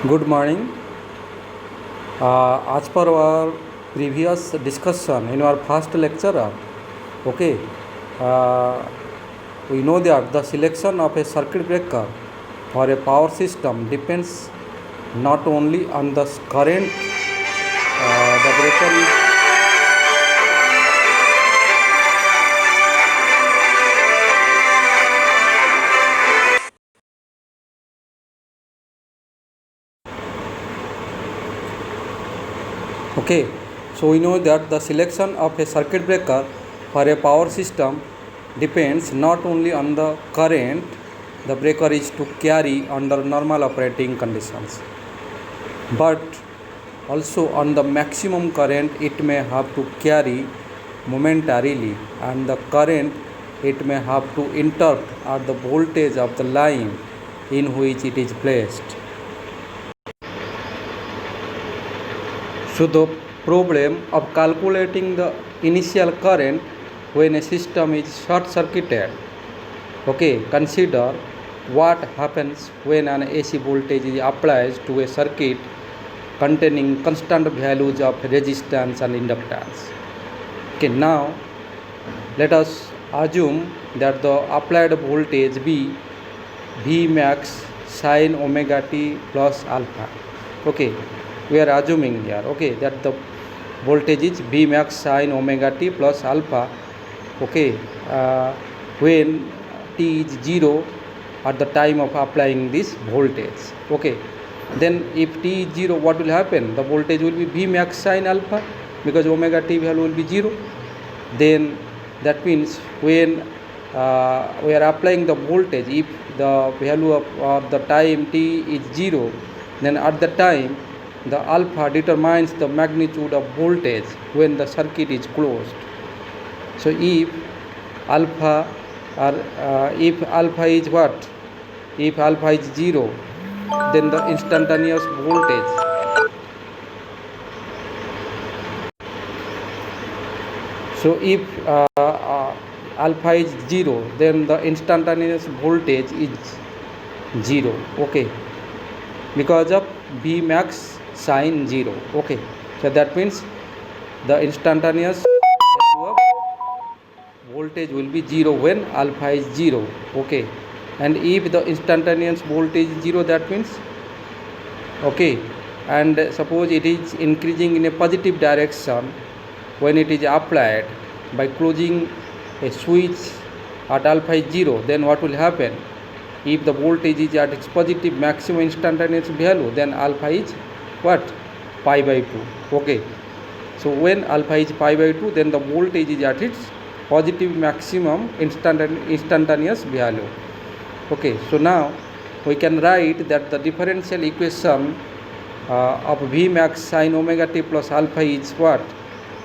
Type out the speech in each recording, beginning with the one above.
Good morning. As per our previous discussion in our first lecture, okay, uh, we know that the selection of a circuit breaker for a power system depends not only on the current the breaker is okay. So we know that the selection of a circuit breaker for a power system depends not only on the current the breaker is to carry under normal operating conditions, but also on the maximum current it may have to carry momentarily, and the current it may have to interrupt at the voltage of the line in which it is placed. So the problem of calculating the initial current when a system is short circuited, okay, consider what happens when an AC voltage is applied to a circuit containing constant values of resistance and inductance. Okay, now let us assume that the applied voltage be V max sin omega t plus alpha. Okay, we are assuming here, okay, that the voltage is V max sin omega t plus alpha, okay, when t is 0 at the time of applying this voltage. Okay, then if t is 0, what will happen? The voltage will be V max sin alpha because omega t value will be 0. Then that means when we are applying the voltage, if the value of the time t is 0, then at the time the alpha determines the magnitude of voltage when the circuit is closed. So if alpha is what? If alpha is 0, then the instantaneous voltage. So if alpha is 0, then the instantaneous voltage is 0, okay, because of V max sin 0, okay. So that means the instantaneous voltage will be 0 when alpha is 0, okay. And if the instantaneous voltage is 0, that means, okay, and suppose it is increasing in a positive direction when it is applied by closing a switch at alpha is 0, then what will happen? If the voltage is at its positive maximum instantaneous value, then alpha is what? Pi by 2, okay. So when alpha is pi by 2, then the voltage is at its positive maximum instantaneous value, okay. So now we can write that the differential equation of V max sin omega t plus alpha is what?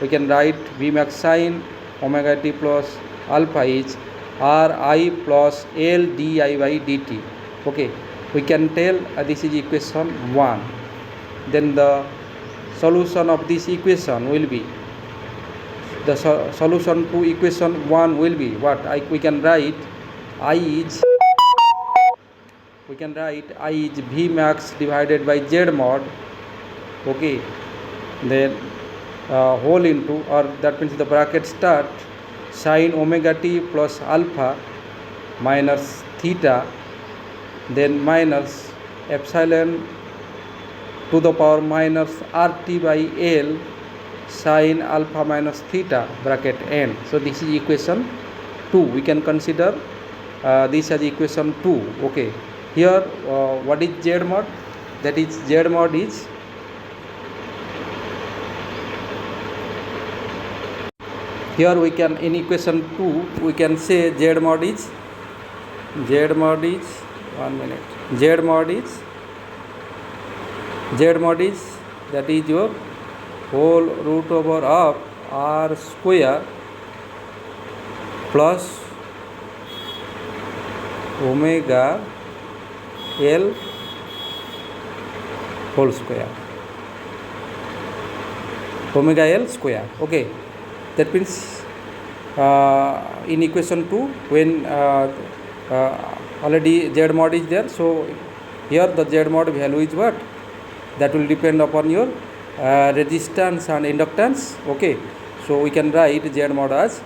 We can write V max sin omega t plus alpha is Ri plus L di by dt, okay. We can tell this is equation 1. Then the solution of this equation will be, the solution to equation 1 will be what? We can write I is V max divided by Z mod, okay, then whole into, or that means the bracket start, sin omega t plus alpha minus theta, then minus epsilon to the power minus RT by L sin alpha minus theta bracket n. So this is equation 2. We can consider this as equation 2, okay. Here what is Z mod? That is Z mod is here we can, in equation 2 we can say Z mod is 1 minute, Z mod is that is your whole root over of R square plus omega L whole square, omega L square, okay. That means in equation 2 when already Z mod is there, so here the Z mod value is what? that will depend upon your resistance and inductance. Okay, so we can write Z mod as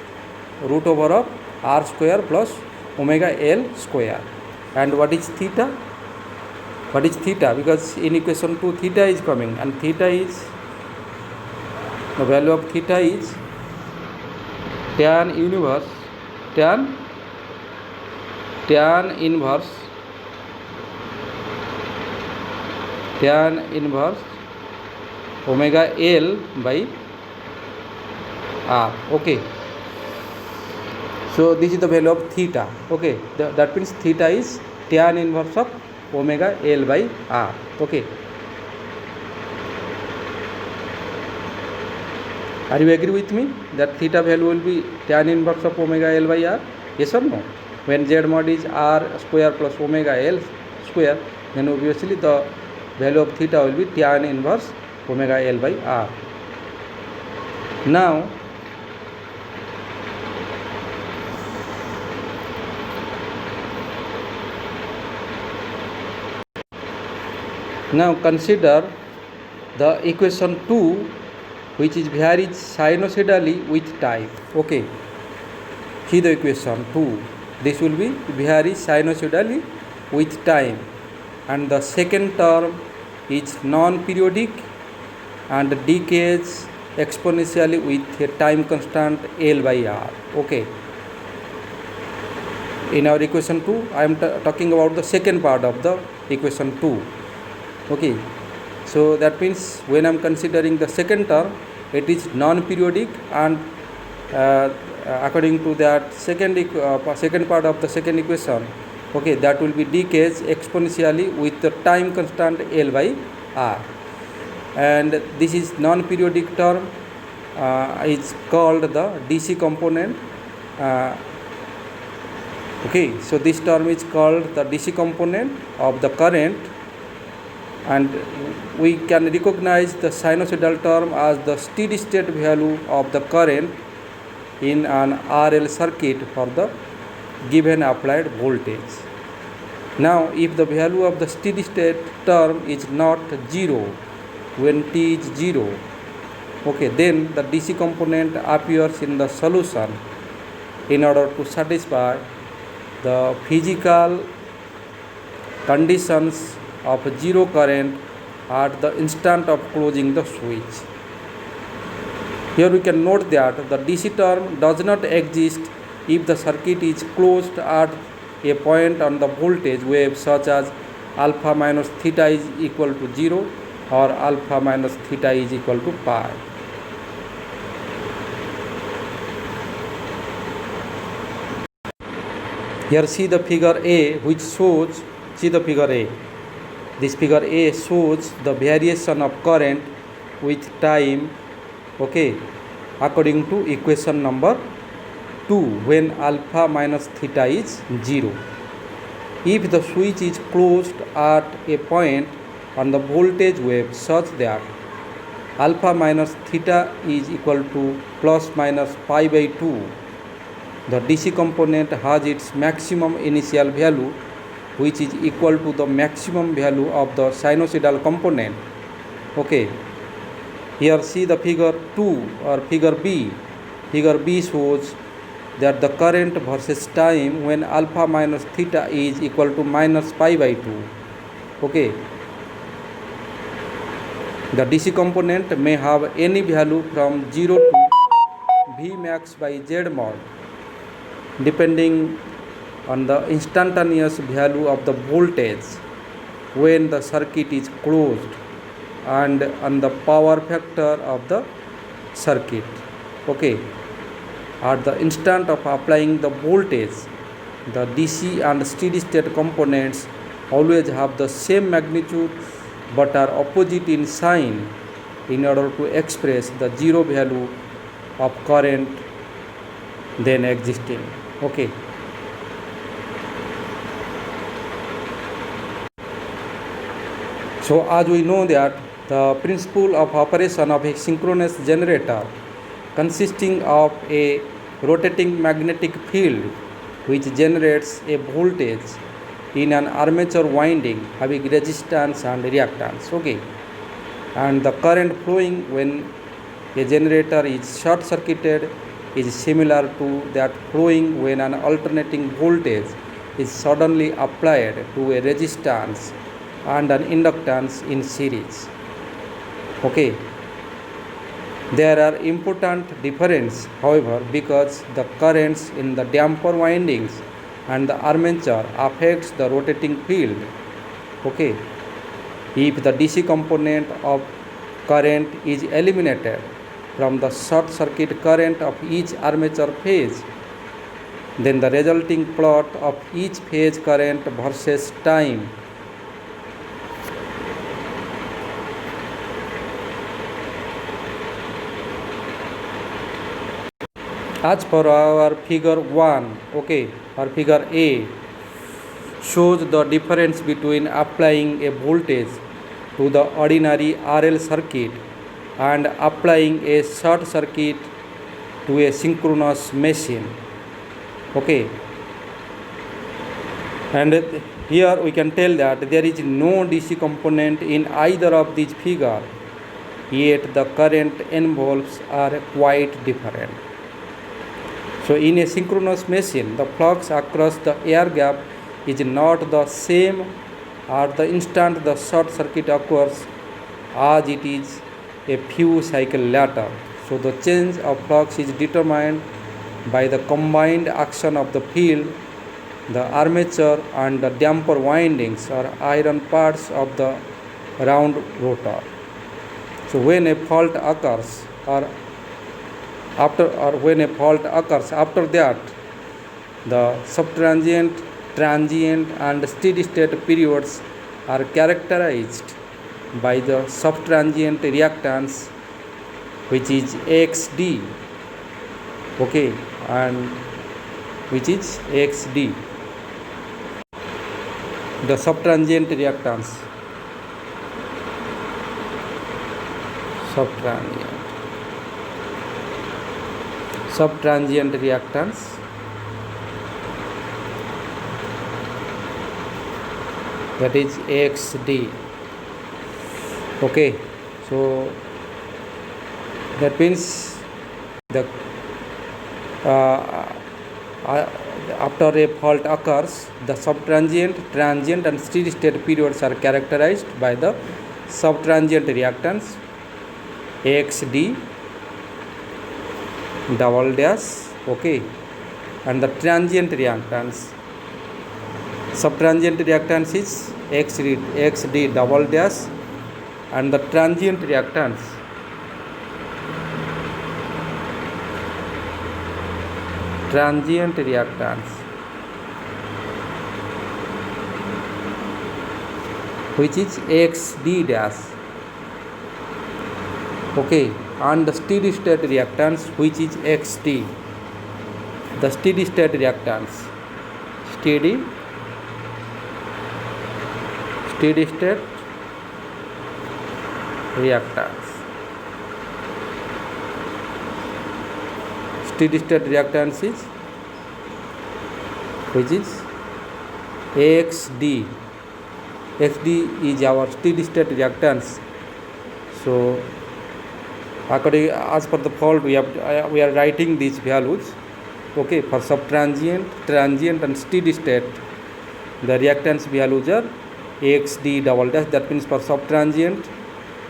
root over of r square plus omega L square. And what is theta? What is theta? Because in equation 2 theta is coming, and theta is, the value of theta is tan inverse omega L by r. Okay, so this is the value of theta. Okay, that means theta is tan inverse of omega L by r. Okay, are you agree with me that theta value will be tan inverse of omega L by r? Yes or no? When Z mod is r square plus omega L square, then obviously the value of theta will be tan inverse omega L by r. Now consider the equation 2, which is varies sinusoidally with time. Okay, see the equation 2. This will be varies sinusoidally with time, and the second term is non-periodic and decays exponentially with a time constant L by r. Okay, in our equation 2, I am talking about the second part of the equation 2. Okay, so that means when I am considering the second term, it is non-periodic, and according to that second part of the second equation, okay, that will be decays exponentially with the time constant L by r. And this is non-periodic term is called the DC component. Okay, so this term is called the DC component of the current, and we can recognize the sinusoidal term as the steady state value of the current in an RL circuit for the given applied voltage. Now, if the value of the steady state term is not 0, when t is 0, okay, then the DC component appears in the solution in order to satisfy the physical conditions of zero current at the instant of closing the switch. Here we can note that the DC term does not exist if the circuit is closed at a point on the voltage wave such as alpha minus theta is equal to 0 or alpha minus theta is equal to pi. Here see the figure A, which shows, see the figure A. This figure A shows the variation of current with time, okay, according to equation number 2, when alpha minus theta is 0. If the switch is closed at a point on the voltage wave such that alpha minus theta is equal to plus minus pi by 2, the DC component has its maximum initial value, which is equal to the maximum value of the sinusoidal component. Okay, here see the figure 2 or figure B. Figure B shows that the current versus time when alpha minus theta is equal to minus pi by 2. Okay, the DC component may have any value from 0 to V max by Z mod, depending on the instantaneous value of the voltage when the circuit is closed and on the power factor of the circuit. Okay, at the instant of applying the voltage, the DC and steady state components always have the same magnitude but are opposite in sign in order to express the zero value of current then existing. Okay, so as we know that the principle of operation of a synchronous generator consisting of a rotating magnetic field which generates a voltage in an armature winding having resistance and reactance. Okay, and the current flowing when a generator is short circuited is similar to that flowing when an alternating voltage is suddenly applied to a resistance and an inductance in series. Okay, there are important differences, however, because the currents in the damper windings and the armature affects the rotating field. Okay, if the DC component of current is eliminated from the short circuit current of each armature phase, then the resulting plot of each phase current versus time as per our figure 1, okay, or figure A shows the difference between applying a voltage to the ordinary RL circuit and applying a short circuit to a synchronous machine. Okay, and here we can tell that there is no DC component in either of these figures, yet the current envelopes are quite different. So in a synchronous machine, the flux across the air gap is not the same at the instant the short circuit occurs as it is a few cycles later. So the change of flux is determined by the combined action of the field, the armature and the damper windings or iron parts of the round rotor. So when a fault occurs after that, the subtransient, transient and steady state periods are characterized by the subtransient reactance, which is XD. Okay, and which is XD, the subtransient reactance. Subtransient reactance that is XD. Okay, so that means the after a fault occurs, the subtransient, transient and steady state periods are characterized by the subtransient reactance XD double dash, okay, and the transient reactance, subtransient reactance is XD double dash, and the transient reactance which is XD dash, okay, and the steady state reactance which is XT, the steady state reactance, steady state reactance, steady state reactance is which is XD. XD is our steady state reactance. So according as per the fault we are writing these values. Okay, for subtransient, transient and steady state the reactance values are XD double dash. That means for subtransient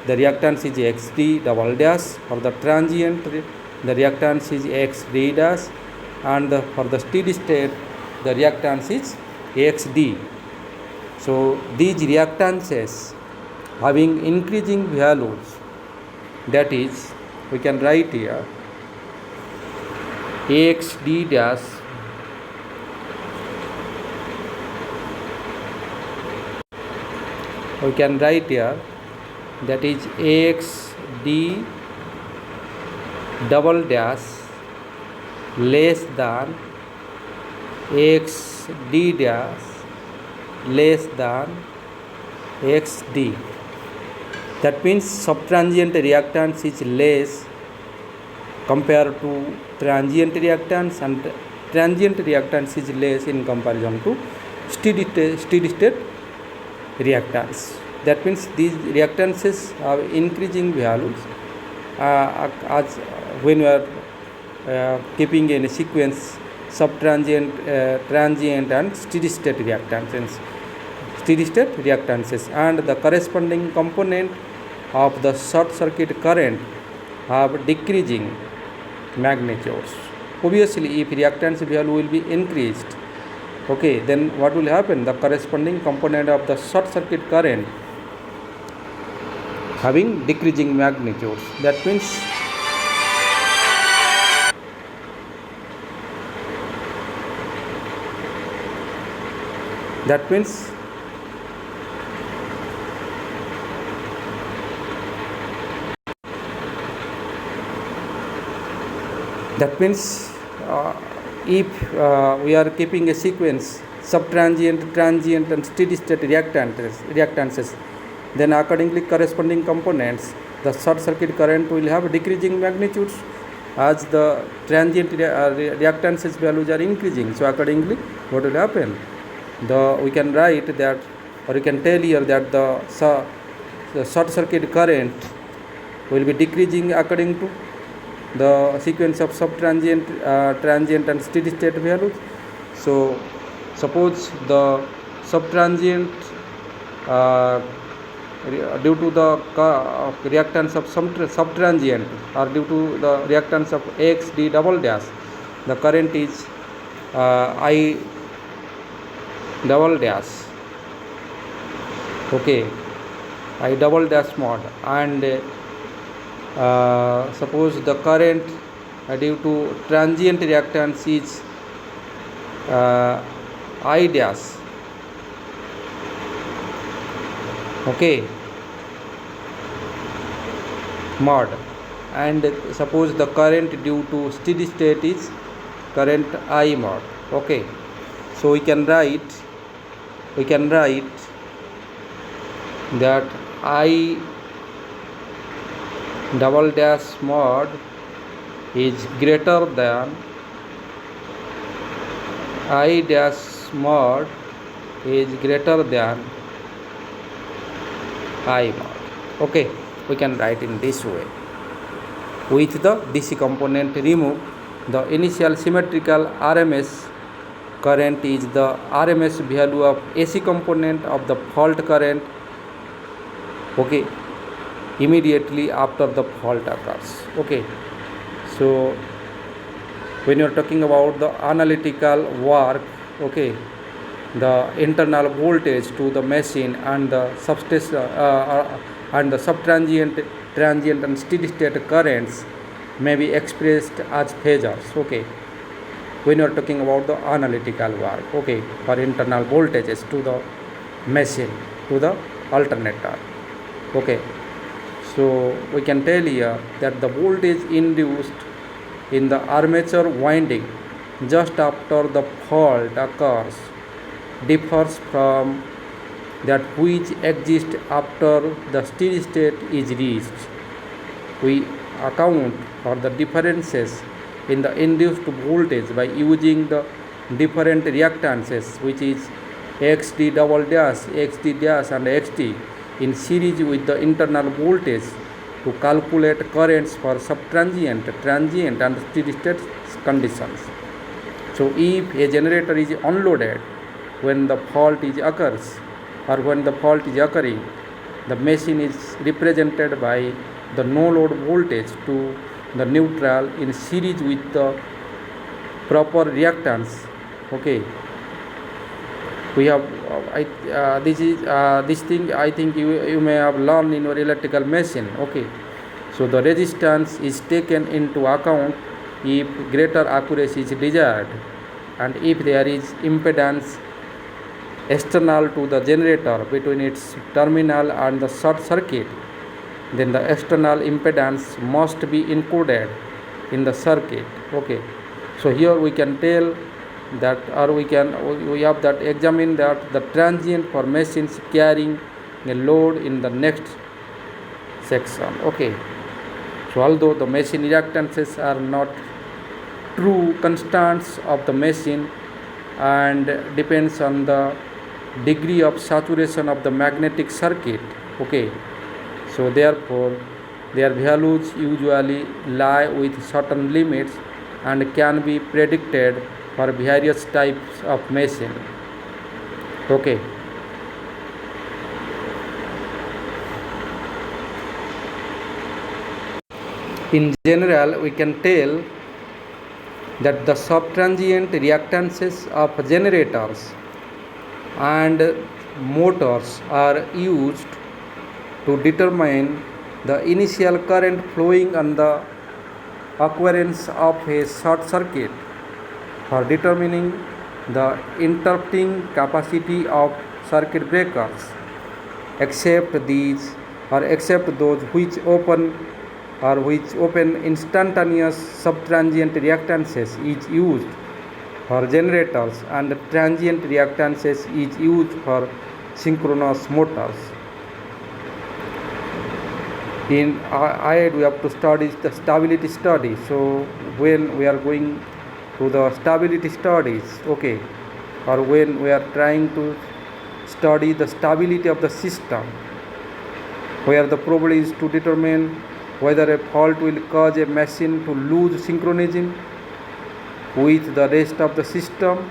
the reactance is XD double dash, for the transient the reactance is XD dash, and for the steady state the reactance is XD. So these reactances having increasing values, that is we can write here XD dash we can write here that is XD double dash less than XD dash less than XD. That means subtransient reactance is less compared to transient reactance, and transient reactance is less in comparison to steady state reactance. That means these reactances have increasing values as when you are keeping in a sequence subtransient, transient and steady state reactances, and the corresponding component of the short circuit current have decreasing magnitudes. Obviously, if reactance value will be increased, okay, then what will happen? The corresponding component of the short circuit current having decreasing magnitudes. That means that means if we are keeping a sequence subtransient, transient and steady state reactances, then accordingly corresponding components, the short circuit current will have decreasing magnitudes as the transient reactances values are increasing. So accordingly, what will happen? We can write that, or we can tell here that the short circuit current will be decreasing according to the sequence of subtransient, transient and steady state values. So suppose the subtransient due to the reactance of subtransient or due to the reactance of XD double dash, the current is I double dash, okay, I double dash mod, and suppose the current due to transient reactance is I dash, okay, mod, and suppose the current due to steady state is current I mod, okay. So we can write that I double dash mod is greater than I dash mod is greater than I mod, okay. We can write in this way. With the DC component removed, the initial symmetrical RMS current is the RMS value of AC component of the fault current, okay, immediately after the fault occurs, okay. So when you are talking about the analytical work, okay, the internal voltage to the machine and the substation and the subtransient, transient and steady state currents may be expressed as phasors, okay, when you are talking about the analytical work, okay, for internal voltages to the machine, to the alternator, okay. So we can tell here that the voltage induced in the armature winding just after the fault occurs differs from that which exists after the steady state is reached. We account for the differences in the induced voltage by using the different reactances, which is XD double dash, XD dash and XT in series with the internal voltage to calculate currents for subtransient, transient and steady state conditions. So if a generator is unloaded when the fault occurs, or when the fault is occurring, the machine is represented by the no load voltage to the neutral in series with the proper reactance, okay. We have this thing I think you may have learned in your electrical machine, okay. So the resistance is taken into account if greater accuracy is desired, and if there is impedance external to the generator between its terminal and the short circuit, then the external impedance must be included in the circuit, okay. So here we can tell that, or we have that examine that the transient for machines carrying a load in the next section, okay. So although the machine reactances are not true constants of the machine and depends on the degree of saturation of the magnetic circuit. Okay, so therefore their values usually lie with certain limits and can be predicted for various types of machine. Okay. In general, we can tell that the subtransient reactances of generators and motors are used to determine the initial current flowing and the occurrence of a short circuit. For determining the interrupting capacity of circuit breakers, except those which open instantaneous subtransient reactances is used for generators and transient reactances is used for synchronous motors. In IED we have to study the stability study. So when we are going to the stability studies, okay, or when we are trying to study the stability of the system, where the problem is to determine whether a fault will cause a machine to lose synchronism with the rest of the system.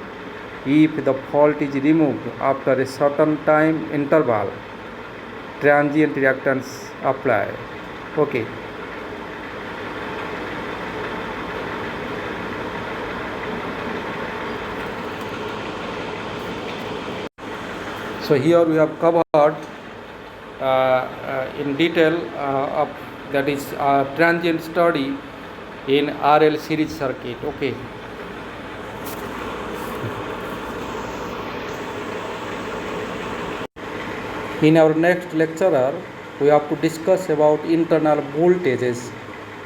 If the fault is removed after a certain time interval, transient reactance apply. Okay. So here we have covered in detail of that is transient study in RL series circuit. Okay. In our next lecture, we have to discuss about internal voltages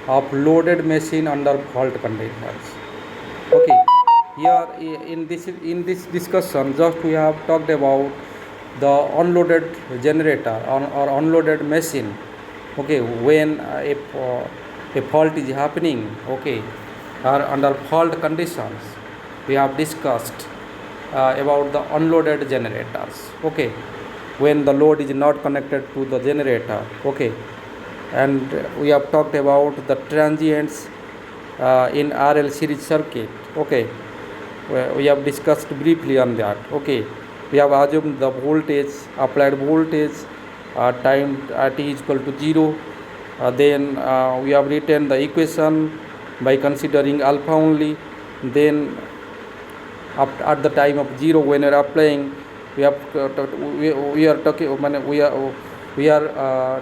of loaded machine under fault conditions. Okay. Here in this discussion, just we have talked about the unloaded generator or unloaded machine. Okay, when a fault is happening, okay, or under fault conditions, we have discussed about the unloaded generators. Okay, when the load is not connected to the generator. Okay, and we have talked about the transients in RL series circuit. Okay, we have discussed briefly on that. Okay, we have assumed the voltage, applied voltage time t is equal to 0. Then we have written the equation by considering alpha only. Then at the time of 0, when we are applying, we are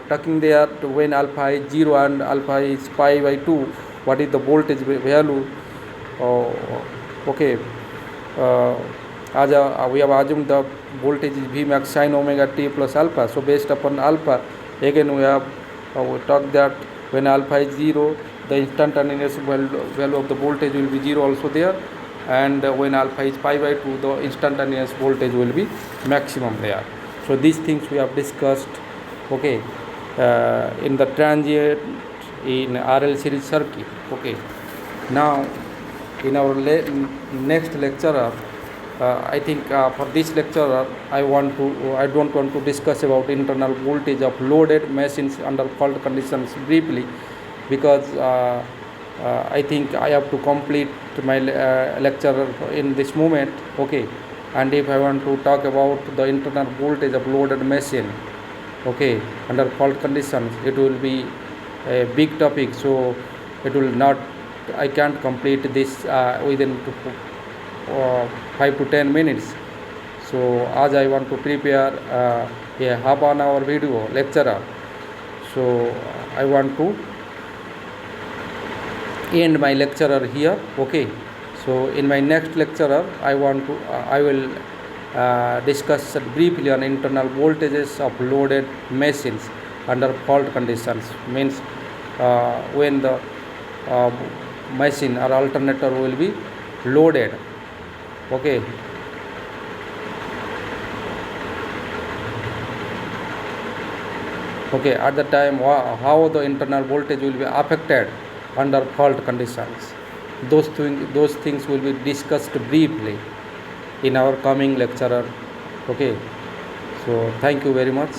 talking there when alpha is 0 and alpha is pi by 2. What is the voltage value? Okay. As we have assumed the voltage is V max sin omega t plus alpha. So based upon alpha, again we have talked that when alpha is 0, the instantaneous value of the voltage will be 0 also there, and when alpha is pi by 2, the instantaneous voltage will be maximum there. So these things we have discussed, okay, in the transient in RL series circuit. Okay, now in our next lecture, I think for this lecture I don't want to discuss about internal voltage of loaded machines under fault conditions briefly, because I think I have to complete my lecture in this moment. Okay, and if I want to talk about the internal voltage of loaded machine, okay, under fault conditions, it will be a big topic, so it will not, I can't complete this within 5 to 10 minutes. So as I want to prepare a half an hour video lecture, so I want to end my lecture here. Okay, so in my next lecture I will discuss briefly on internal voltages of loaded machines under fault conditions. Means when the machine or alternator will be loaded. Okay, okay, at the time how the internal voltage will be affected under fault conditions. Those things will be discussed briefly in our coming lecture. Okay, so thank you very much.